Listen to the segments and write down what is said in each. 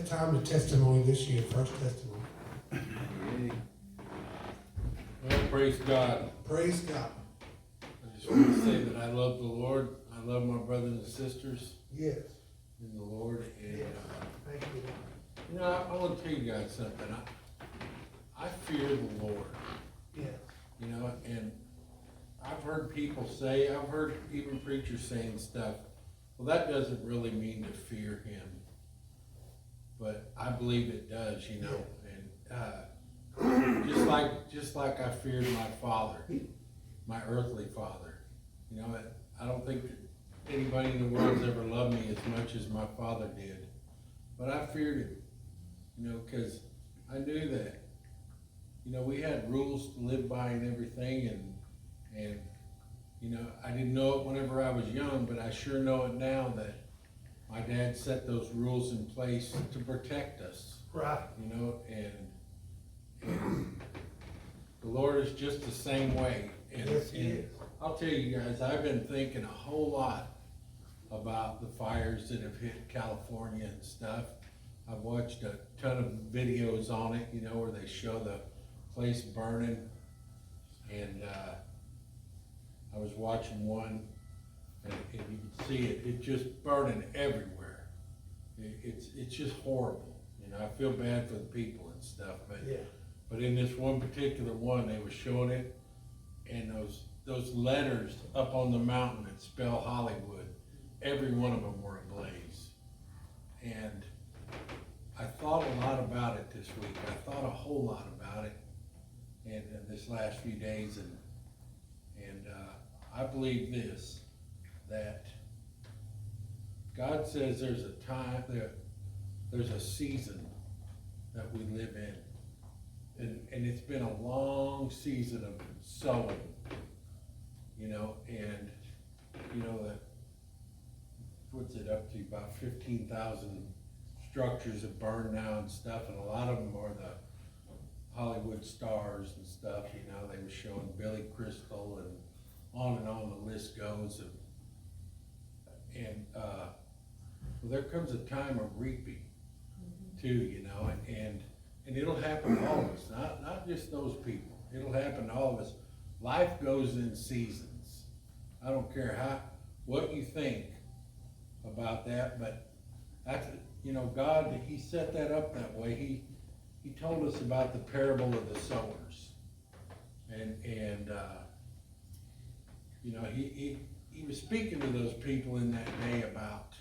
time the testimony this year, first testimony. Well, praise God. Praise God. I just want to say that I love the Lord. I love my brothers and sisters Yes. in the Lord. And, Thank you. you know, I want to tell you guys something. I fear the Lord, Yes. you know, and I've heard people say, I've heard even preachers saying stuff, well, that doesn't really mean to fear him. But I believe it does, you know, and just like I feared my father, my earthly father. You know, I don't think that anybody in the world's ever loved me as much as my father did. But I feared him, you know, because I knew that, you know, we had rules to live by and everything, and you know, I didn't know it whenever I was young, but I sure know it now that my dad set those rules in place to protect us. Right. You know, and the Lord is just the same way. And, Yes, he is. I'll tell you guys, I've been thinking a whole lot about the fires that have hit California and stuff. I've watched a ton of videos on it, you know, where they show the place burning. And I was watching one, and you can see it just burning everywhere. It's just horrible. You know, I feel bad for the people and stuff, but in this one particular one, they were showing it, and those letters up on the mountain that spell Hollywood, every one of them were ablaze. And I thought a lot about it this week. I thought a whole lot about it in this last few days, and I believe this, that God says there's a time, there's a season that we live in, and it's been a long season of sowing, you know, and you know that puts it up to about 15,000 structures have burned now and stuff, and a lot of them are the Hollywood stars and stuff. You know, they were showing Billy Crystal and on the list goes. And well, there comes a time of reaping too, you know, and it'll happen to all of us, not just those people. It'll happen to all of us. Life goes in seasons. I don't care what you think about that, but that's, you know, God, he set that up that way. He told us about the parable of the sowers, and you know, he was speaking to those people in that day about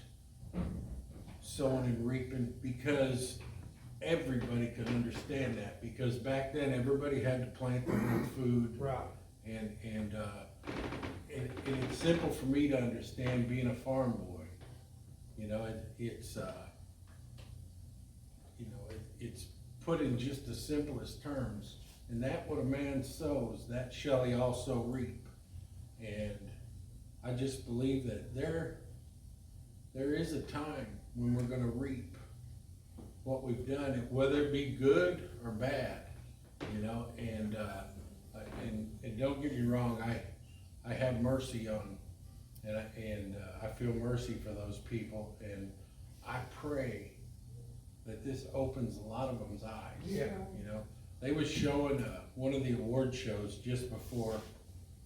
sowing and reaping, because everybody could understand that, because back then everybody had to plant their own food, Right. and it's simple for me to understand being a farm boy. You know, it's you know, it's put in just the simplest terms, and that what a man sows, that shall he also reap. And I just believe that there is a time when we're going to reap what we've done, whether it be good or bad, you know. And don't get me wrong, I have mercy on, and I feel mercy for those people, and I pray that this opens a lot of them's eyes. Yeah. You know, they was showing one of the award shows just before,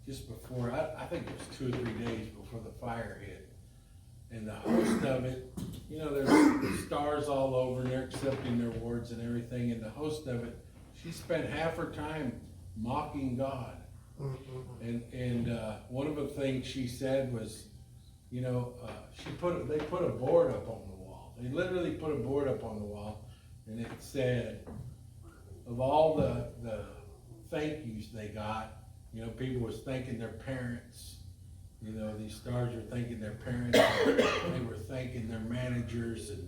I think it was 2 or 3 days before the fire hit. And the host of it, you know, there's stars all over, and they're accepting their awards and everything. And the host of it, she spent half her time mocking God. And one of the things she said was, you know, they put a board up on the wall. They literally put a board up on the wall, and it said, of all the thank yous they got, you know, people was thanking their parents. You know, these stars were thanking their parents, and they were thanking their managers, and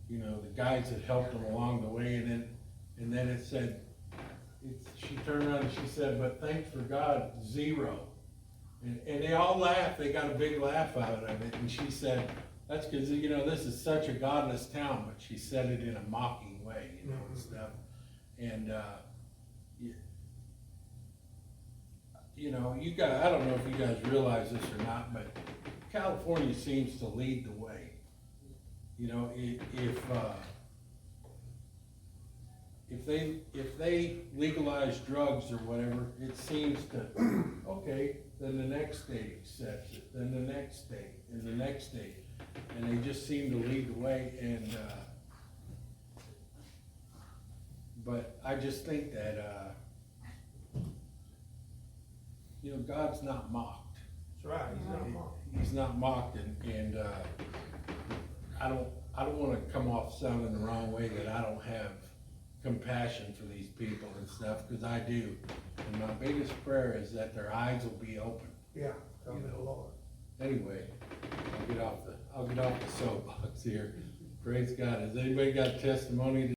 you know, the guys that helped them along the way. And then it said, she turned around and she said, but thanks for God, 0. And they all laughed. They got a big laugh out of it. And she said, that's because, you know, this is such a godless town. But she said it in a mocking way, you know, and stuff. And you know, you guys, I don't know if you guys realize this or not, but California seems to lead the way. You know, if if they legalize drugs or whatever, it seems to, okay, then the next state accepts it, then the next state, and the next state. And they just seem to lead the way, and, but I just think that, you know, God's not mocked. That's right, he's not wrong. He's not mocked, and I don't wanna come off sounding the wrong way, that I don't have compassion for these people and stuff, cause I do. And my biggest prayer is that their eyes will be open. Yeah, come to the Lord. Anyway, I'll get off the soapbox here. Praise God. Has anybody got testimony